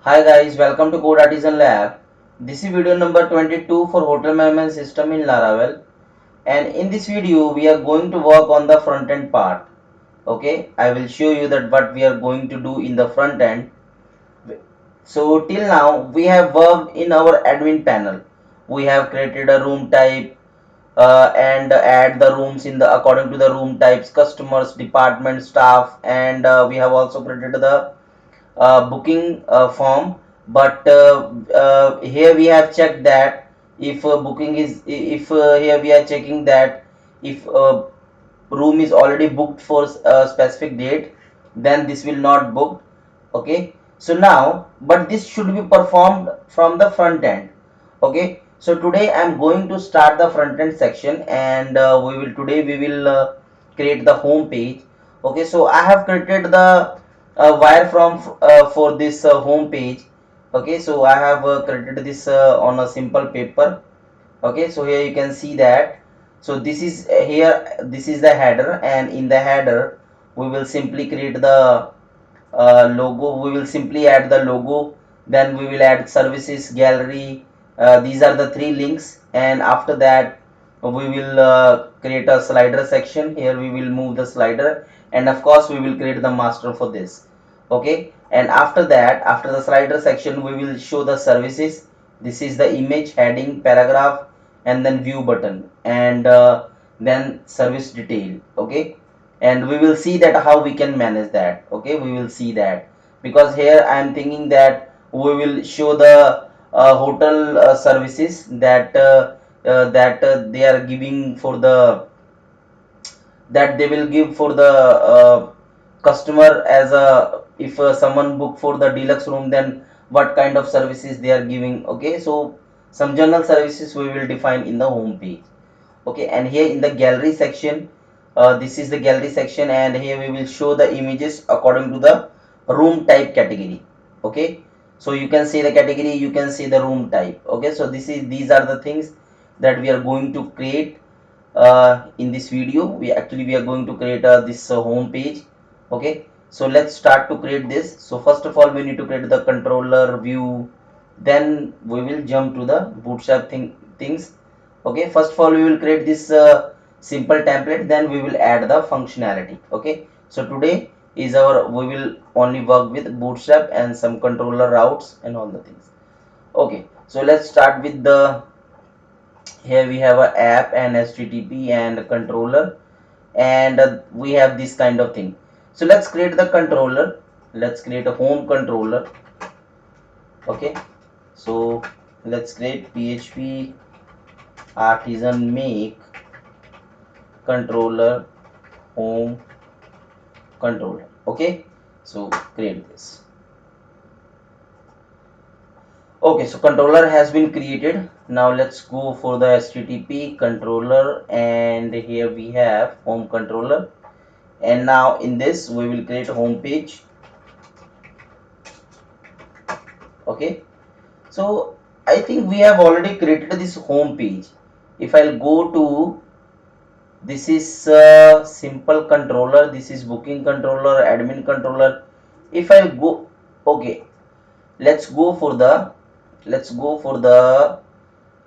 Hi guys, welcome to Code Artisan Lab. This is video number 22 for hotel management system in Laravel, and in this video we are going to work on the front end part. Okay, I will show you that what we are going to do in the front end. So till now we have worked in our admin panel. We have created a room type and add the rooms in the according to the room types, customers, department, staff, and we have also created the booking form, but here we have checked that if booking is if here we are checking that if room is already booked for a specific date, then this will not book. Okay, so now but this should be performed from the front end. Okay, so today I'm going to start the front end section, and we will create the home page. Okay, so I have created the wireframe for this home page. Okay, so I have created this on a simple paper. Okay, so here you can see that. So this is here, this is the header, and in the header we will simply create the logo. We will simply add the logo, then we will add services gallery. These are the three links, and after that we will create a slider section. Here we will move the slider, and of course we will create the master for this. Okay, and after that, after the slider section, we will show the services. This is the image, heading, paragraph, and then view button, and then service detail. Okay, and we will see that how we can manage that. Okay, we will see that, because here I am thinking that we will show the hotel services that they are giving for the that they will give for the customer, as a if someone book for the deluxe room, then what kind of services they are giving. Okay, so some general services we will define in the home page. Okay, and here in the gallery section, this is the gallery section, and here we will show the images according to the room type category. Okay, so you can see the category, you can see the room type. Okay, so these are the things that we are going to create in this video. We are going to create this home page. Okay, so let's start to create this. So first of all we need to create the controller view, then we will jump to the bootstrap things. Okay, first of all we will create this simple template, then we will add the functionality. Okay, so today is our we will only work with bootstrap and some controller routes and all the things. Okay, so let's start with the here we have a app and http and a controller, and we have this kind of thing. So let's create the controller. Let's create a home controller. Okay, so let's create php artisan make controller home controller. Okay, so create this. Okay, so controller has been created. Now let's go for the http controller, and here we have home controller, and now in this we will create a home page. Okay, so I think we have already created this home page. If I'll go to, this is simple controller, this is booking controller, admin controller. If I'll go, okay, let's go for the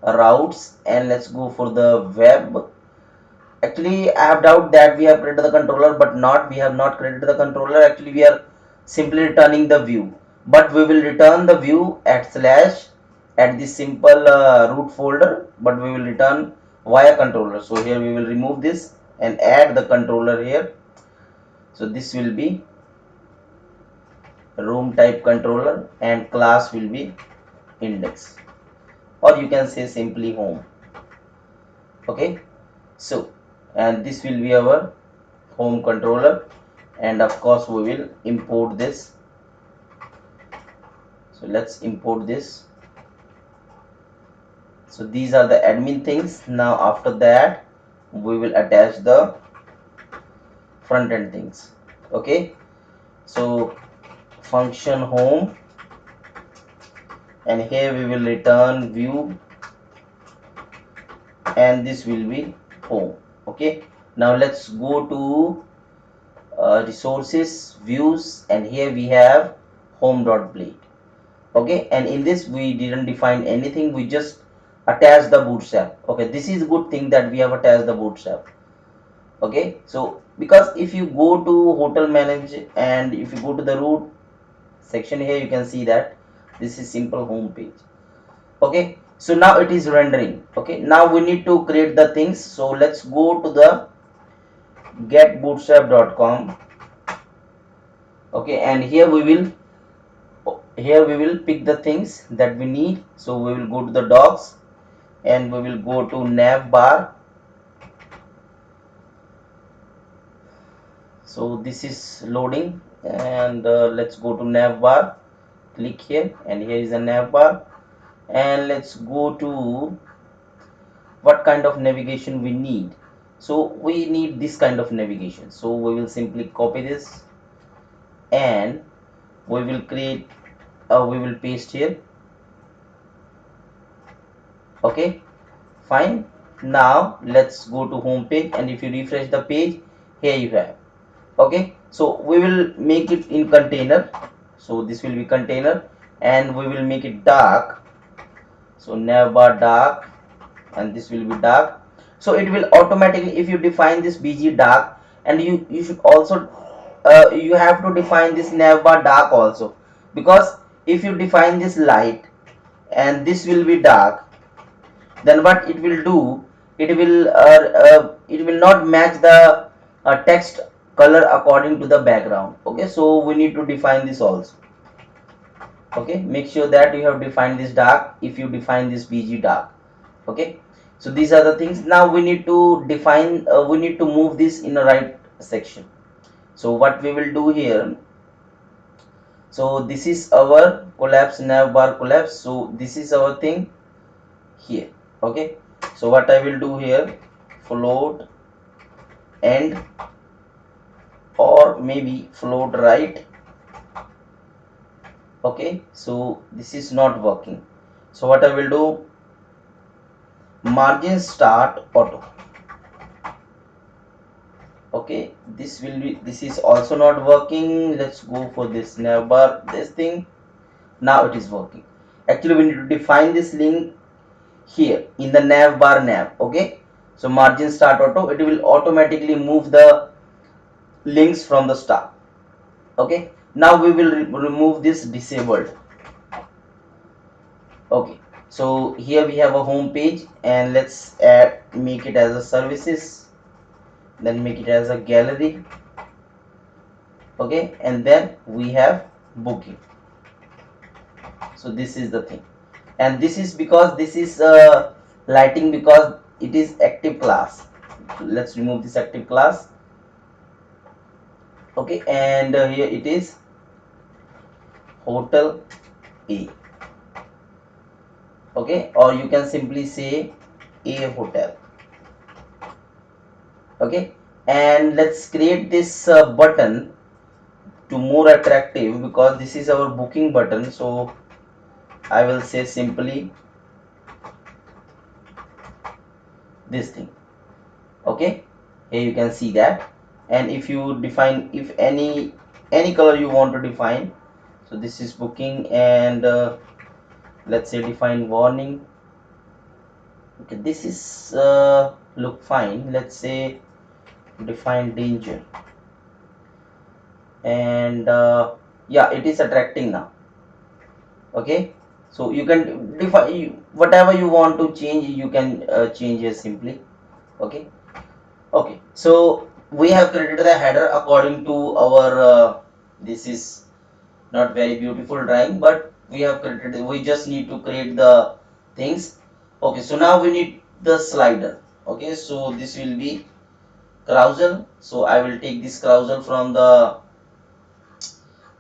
routes, and let's go for the web. Actually I have doubt that we have created the controller, but not, we have not created the controller. Actually we are simply returning the view, but we will return the view at slash at this simple root folder, but we will return via controller. So here we will remove this and add the controller here. So this will be room type controller, and class will be index, or you can say simply home. Okay, so and this will be our home controller, and of course we will import this. So let's import this. So these are the admin things. Now after that we will attach the front end things. Okay, so function home, and here we will return view, and this will be home. Okay, now let's go to resources, views, and here we have home.play. Okay, and in this we didn't define anything, we just attach the bootstrap. Okay, this is good thing that we have attached the bootstrap. Okay, so because if you go to hotel manage and if you go to the root section here, you can see that this is simple home page. Okay, so now it is rendering. Okay, now we need to create the things, so let's go to the getbootstrap.com. okay, and here we will pick the things that we need. So we will go to the docs and we will go to navbar. So this is loading, and let's go to navbar, click here, and here is a navbar, and let's go to what kind of navigation we need. So we need this kind of navigation, so we will simply copy this and we will create we will paste here. Okay, fine. Now let's go to home page, and if you refresh the page, here you have. Okay, so we will make it in container, so this will be container, and we will make it dark, so navbar dark, and this will be dark. So it will automatically, if you define this bg dark, and you should also you have to define this navbar dark also, because if you define this light and this will be dark, then what it will do, it will not match the text color according to the background. Okay, so we need to define this also. Okay, make sure that you have defined this dark if you define this bg dark. Okay, so these are the things. Now we need to define we need to move this in the right section. So what we will do here, so this is our collapse navbar collapse, so this is our thing here. Okay, so what I will do here, float end, or maybe float right. Okay, so this is not working, so what I will do, margin start auto. Okay, this is also not working. Let's go for this navbar, this thing. Now it is working. Actually we need to define this link here in the navbar nav. Okay, so margin start auto, it will automatically move the links from the start. Okay, now we will remove this disabled. Okay, so here we have a home page, and let's make it as a services, then make it as a gallery. Okay, and then we have booking. So this is the thing, and this is because this is lighting, because it is active class. So let's remove this active class. Okay, and here it is hotel A. Okay, or you can simply say A hotel. Okay, and let's create this button to more attractive, because this is our booking button. So I will say simply this thing. Okay, here you can see that, and if you define, if any color you want to define, so this is booking, and let's say define warning. Okay, this is look fine. Let's say define danger, and yeah, it is attracting now. Okay, so you can define whatever you want to change, you can change here simply. Okay, okay, so we have created the header according to our this is not very beautiful drawing, but we have created, we just need to create the things. Okay, so now we need the slider. Okay, so this will be carousel, so I will take this carousel from the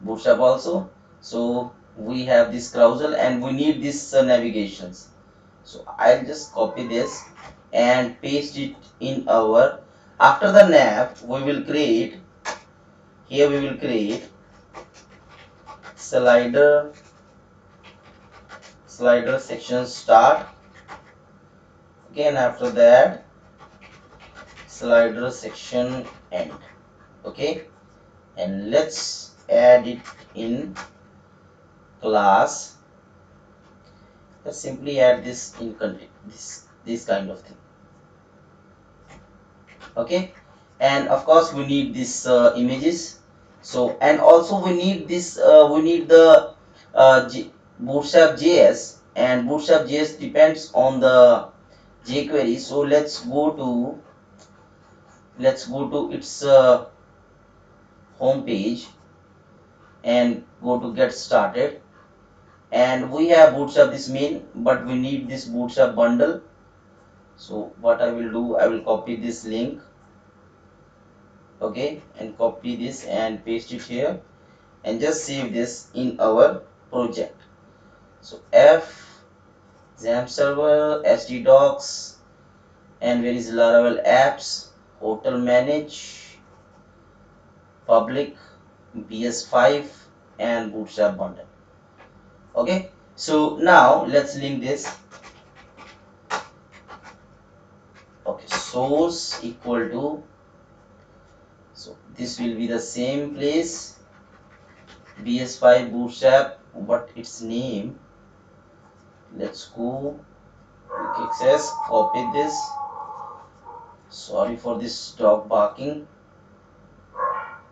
bootstrap also. So we have this carousel, and we need this navigations, so I'll just copy this and paste it in our, after the nav we will create, here we will create slider section start. Again after that slider section end. Okay, and let's add it in class Let's simply add this in country, this kind of thing. Okay, and of course we need this images. So, and also we need this we need the bootstrap js, and bootstrap js depends on the jQuery. So let's go to its home page and go to get started, and we have bootstrap this main, but we need this bootstrap bundle. So what I will do, I will copy this link, okay, and copy this and paste it here, and just save this in our project. So f XAMPP server sd docs, and where is Laravel apps, hotel manage, public, bs5, and bootstrap bundle. Okay, so now let's link this. Okay, source equal to, so this will be the same place, bs5 bootstrap, but its name, let's go quick access, copy this, sorry for this dog barking,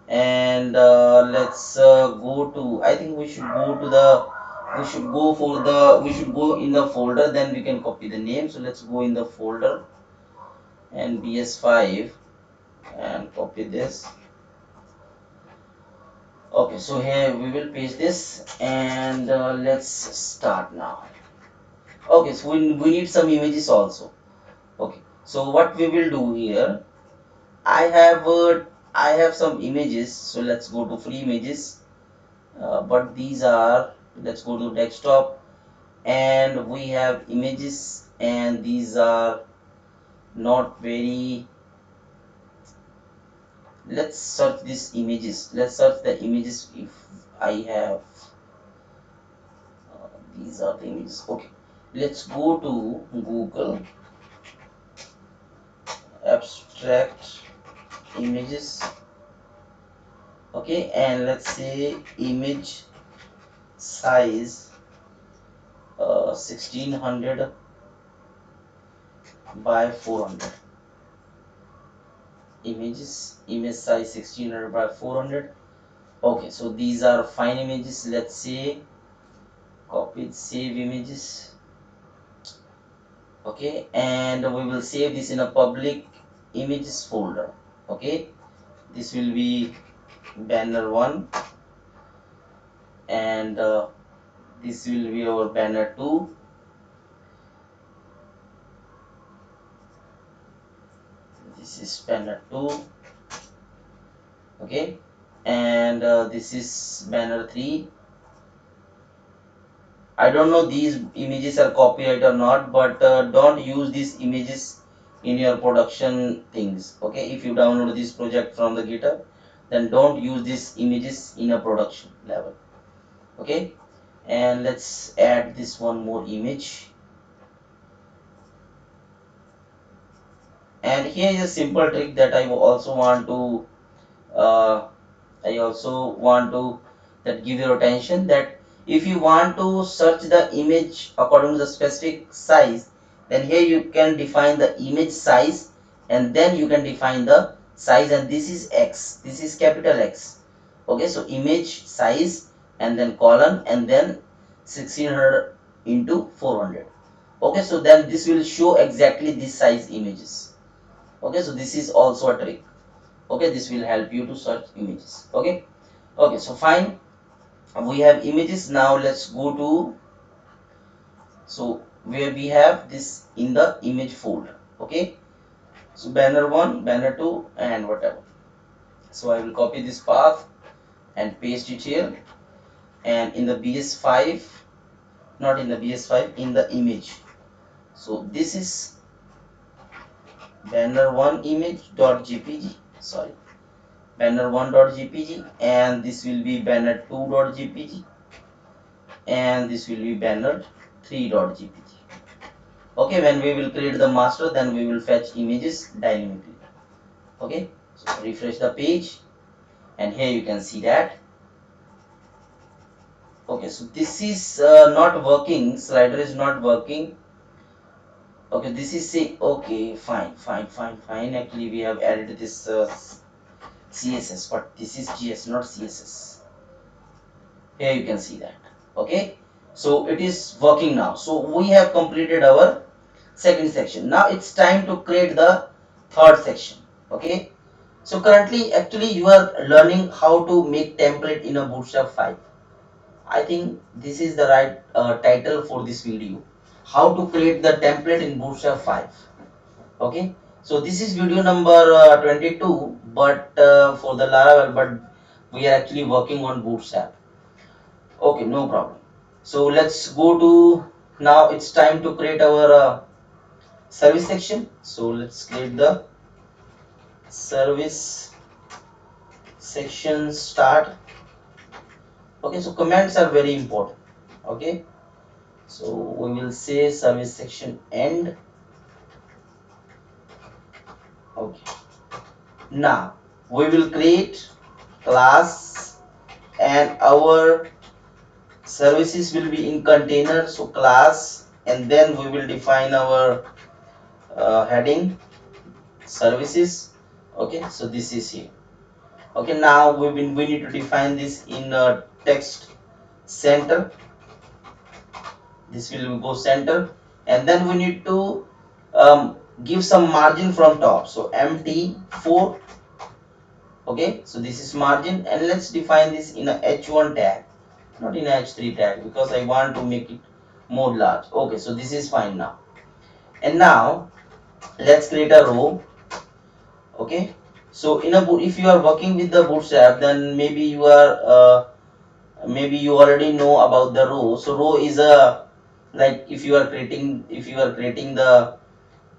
and let's go to, I think we should go to the, we should go in the folder, then we can copy the name. So let's go in the folder and bs5 and copy this. Okay, so here we will paste this, and let's start now. Okay, so we need some images also. Okay, so what we will do here, I have some images, so let's go to free images, but these are, let's go to desktop, and we have images, and these are not very, let's search these images, let's search the images if I have, these are the images. Okay, let's go to Google abstract images, okay, and let's say image size 1600 by 400, image size 1600 by 400. Okay, so these are fine images. Let's say copy, save images, okay, and we will save this in a public images folder. Okay, this will be banner 1, and this will be our banner 2, this is banner 2, okay, and this is banner 3. I don't know these images are copyright or not, but don't use these images in your production things. Okay, if you download this project from the GitHub, then don't use these images in a production level. Okay, and let's add this one more image, and here is a simple trick that I also want to uh, that give your attention, that if you want to search the image according to the specific size, then here you can define the image size, and then you can define the size, and this is X, this is capital X. Okay, so image size and then colon and then 1600 into 400. Okay, so then this will show exactly this size images. Okay, so this is also a trick. Okay, this will help you to search images. Okay, okay, so fine, we have images. Now let's go to, so where we have this in the image folder. Okay, so banner 1, banner 2, and whatever. So I will copy this path and paste it here, and in the bs5, not in the bs5, in the image. So this is banner 1 image dot jpg, sorry, banner 1 dot jpg, and this will be banner 2 dot jpg, and this will be banner 3 dot jpg. Okay, when we will create the master, then we will fetch images dynamically. Okay, so refresh the page, and here you can see that. Okay, so this is not working, slider is not working. Okay, this is say, okay, fine. Actually, we have added this CSS, but this is GS, not CSS. Here you can see that. Okay, so it is working now. So we have completed our second section. Now it's time to create the third section. Okay, so currently, actually, you are learning how to make template in a Bootstrap 5. I think this is the right title for this video. How to create the template in Bootstrap 5. Okay, so this is video number 22, but for the Laravel, but we are actually working on Bootstrap. Okay, no problem. So let's go to, now it's time to create our service section. So let's create the service section start. Okay, so commands are very important. Okay, so we will say service section end. Okay, now we will create class and our services will be in container, so class, and then we will define our heading services. Okay, so this is here. Okay, now we need to define this in text center. This will go center, and then we need to give some margin from top, so mt4. Okay, so this is margin, and let's define this in a h1 tag, not in a h3 tag, because I want to make it more large. Okay, so this is fine now. And now let's create a row. Okay, so in a if you are working with the Bootstrap, then maybe you are maybe you already know about the row. So row is a, like, if you are creating the,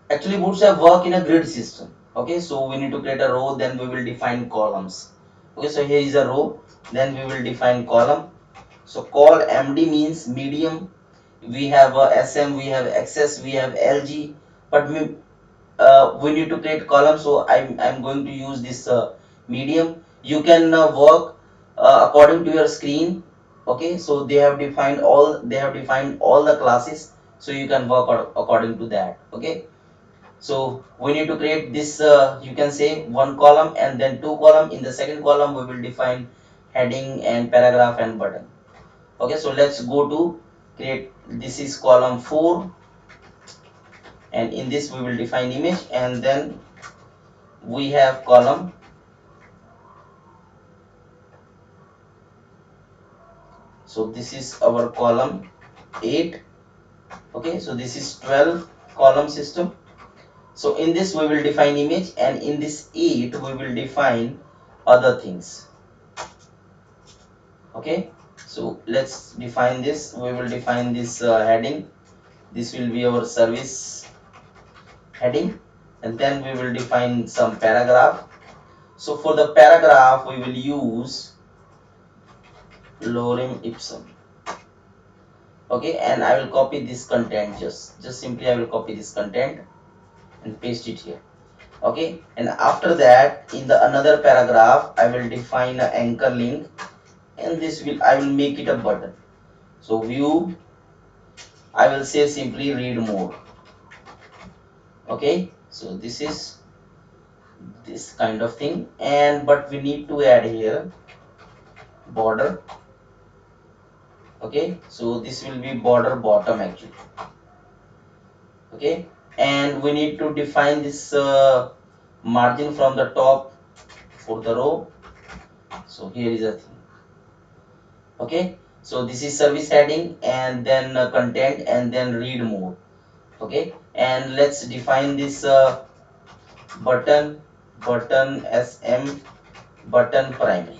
actually Bootstrap work in a grid system. Okay, so we need to create a row, then we will define columns. Okay, so here is a row, then we will define column. So call md means medium. We have sm, we have xs, we have lg, but we need to create column, so I'm going to use this medium. You can work according to your screen. Okay, so they have defined all the classes, so you can work according to that. Okay, so we need to create this you can say one column and then two column. In the second column we will define heading and paragraph and button. Okay, so let's go to create, this is column 4, and in this we will define image, and then we have column, so this is our column 8. Okay, so this is 12 column system. So in this we will define image, and in this 8 we will define other things. Okay, so let's define this. We will define this heading. This will be our service heading, and then we will define some paragraph. So for the paragraph we will use lorem ipsum. Okay, and I will copy this content, just simply I will copy this content and paste it here. Okay, and after that in the another paragraph I will define an anchor link, and this will, I will make it a button. So view, I will say simply read more. Okay, so this is this kind of thing, and but we need to add here border. Okay, so this will be border bottom actually. Okay, and we need to define this margin from the top for the row. So here is a thing. Okay, so this is service heading, and then content, and then read more. Okay, and let's define this button, button sm, button primary.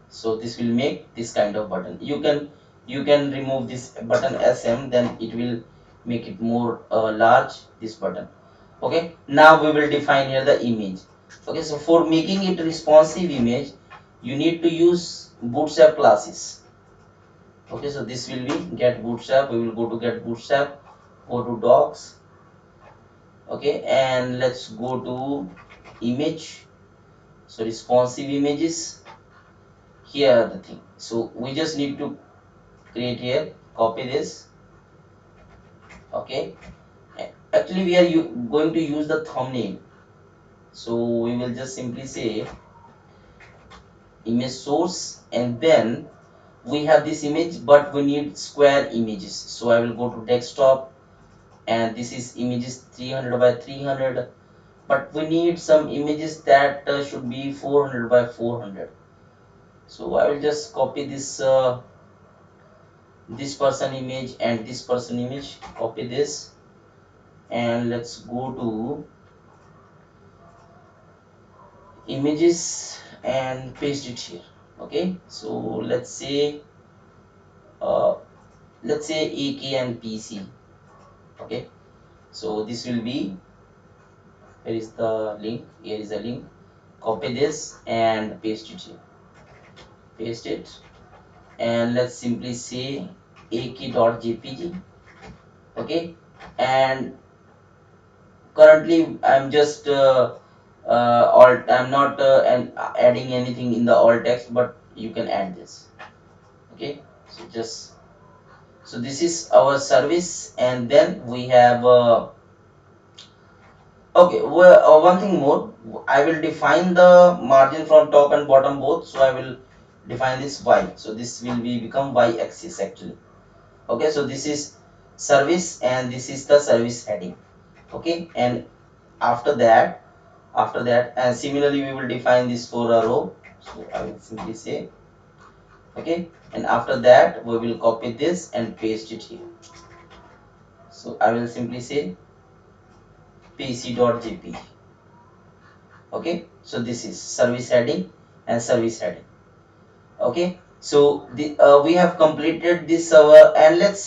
So this will make this kind of button. You can remove this button sm, then it will make it more large, this button. Okay, now we will define here the image. Okay, so for making it responsive image, you need to use Bootstrap classes. Okay, so this will be get Bootstrap. We will go to get Bootstrap, go to docs. Okay, and let's go to image, so responsive images. here are the thing. So we just need to create here, copy this. Okay, actually we are going to use the thumbnail, so we will just simply say image source, and then we have this image but we need square images, so I will go to desktop, and this is images 300 by 300, but we need some images that should be 400 by 400. So I will just copy this person image and this person image, copy this, and let's go to images and paste it here. Okay, so uh, let's say AK and PC. Okay, so this will be, here is the link, here is a link, copy this and paste it here, paste it, and let's simply say ak.jpg. Okay, and currently I'm just alt, I'm not adding anything in the alt text, but you can add this. Okay, so just, so this is our service, and then we have okay, well, one thing more, I will define the margin from top and bottom both, so I will define this y, so this will be become y axis actually. Okay, so this is service and this is the service heading. Okay, and after that, and similarly we will define this for a row, so I will simply say, okay, and after that we will copy this and paste it here, so I will simply say pc.jpg. Okay, so this is service heading and service heading. Okay, so we have completed this server, and let's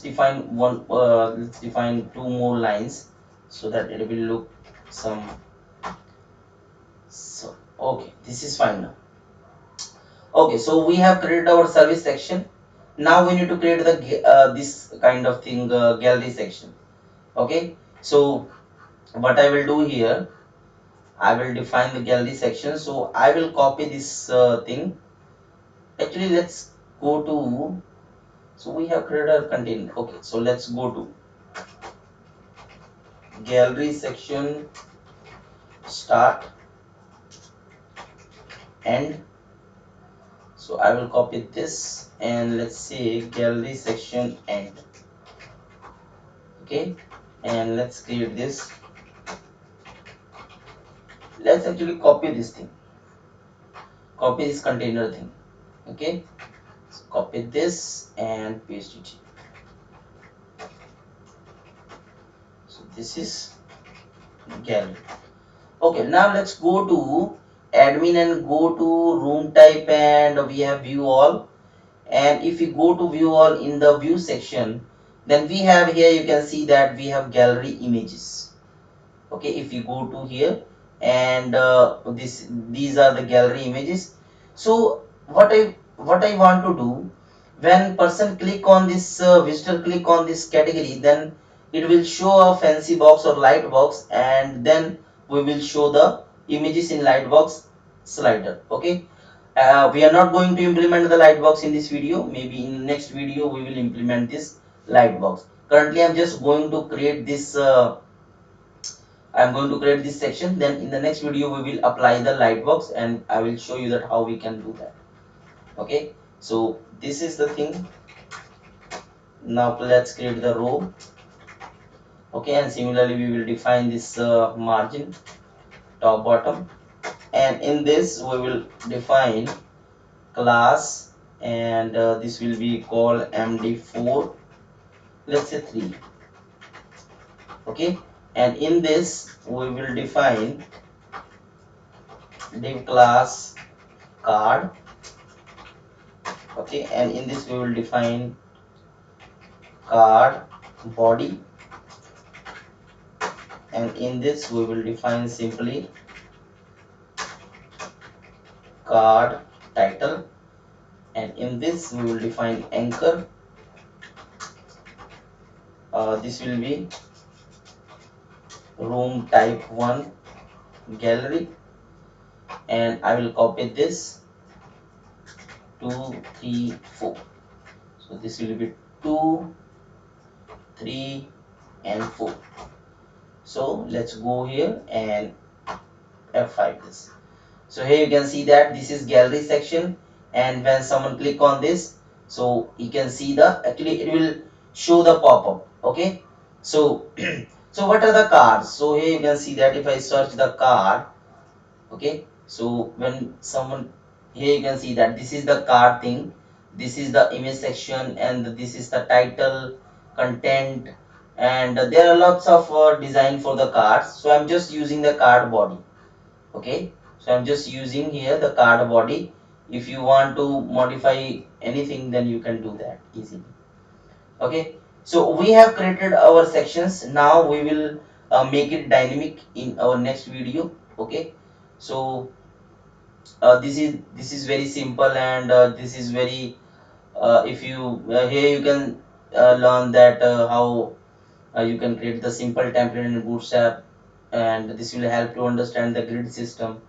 define one, let's define two more lines so that it will look some, so okay, this is fine now. Okay, so we have created our service section. Now we need to create the this kind of thing, gallery section. Okay, so what I will do here, I will define the gallery section, so I will copy this thing. Actually, let's go to, so we have created a container. Okay, so let's go to gallery section, start, end. So I will copy this, and let's say gallery section end. Okay, and let's create this, let's actually copy this thing, copy this container thing. Okay, so copy this and paste it here. So this is gallery. Okay, now let's go to admin and go to room type, and we have view all, and if you go to view all in the view section, then we have here, you can see that we have gallery images. Okay, if you go to here, and these are the gallery images. So what I want to do, when person click on this, visitor click on this category, then it will show a fancy box or light box, and then we will show the images in light box slider. Okay, we are not going to implement the light box in this video, maybe in next video we will implement this light box. Currently I'm just going to create this, I'm going to create this section, then in the next video we will apply the light box, and I will show you that how we can do that. Okay, so this is the thing. Now let's create the row. Okay, and similarly we will define this margin, top bottom, and in this we will define class, and this will be called md4, let's say 3. Okay, and in this we will define div class card. Okay, and in this we will define card body, and in this we will define simply card title, and in this we will define anchor. This will be room type 1 gallery, and I will copy this 2 3 4. So this will be 2 3 and 4. So let's go here and F5 this. So here you can see that this is gallery section, and when someone click on this, so you can see the actually it will show the pop-up. Okay, so so what are the cards? So here you can see that if I search the card, okay, so when someone, here you can see that this is the card thing, this is the image section, and this is the title, content, and there are lots of design for the cards. So I'm just using the card body. Okay, so I'm just using here the card body. If you want to modify anything, then you can do that easily. Okay, so we have created our sections. Now we will make it dynamic in our next video. Okay, so this is very simple, and this is very if you here you can learn that how you can create the simple template in Bootstrap, and this will help to understand the grid system.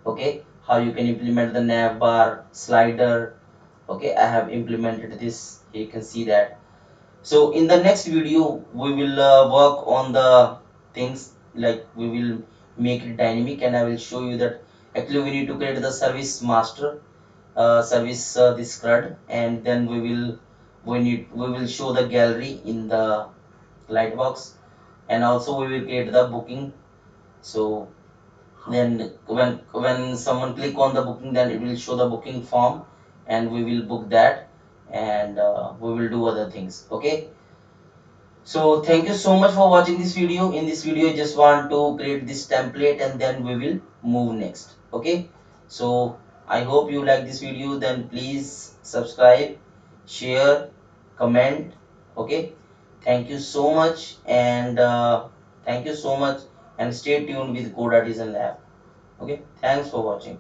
Okay, how you can implement the navbar slider. Okay, I have implemented this, you can see that. So in the next video we will work on the things like we will make it dynamic, and I will show you that actually we need to create the service master, service this CRUD, and then we will show the gallery in the lightbox, and also we will create the booking. So then when someone click on the booking, then it will show the booking form, and we will book that, and we will do other things. Okay, so thank you so much for watching this video. In this video I just want to create this template, and then we will move next. Okay, so I hope you like this video. Then please subscribe, share, comment. Okay, thank you so much, and thank you so much, and stay tuned with Code Artisan Lab. Okay, thanks for watching.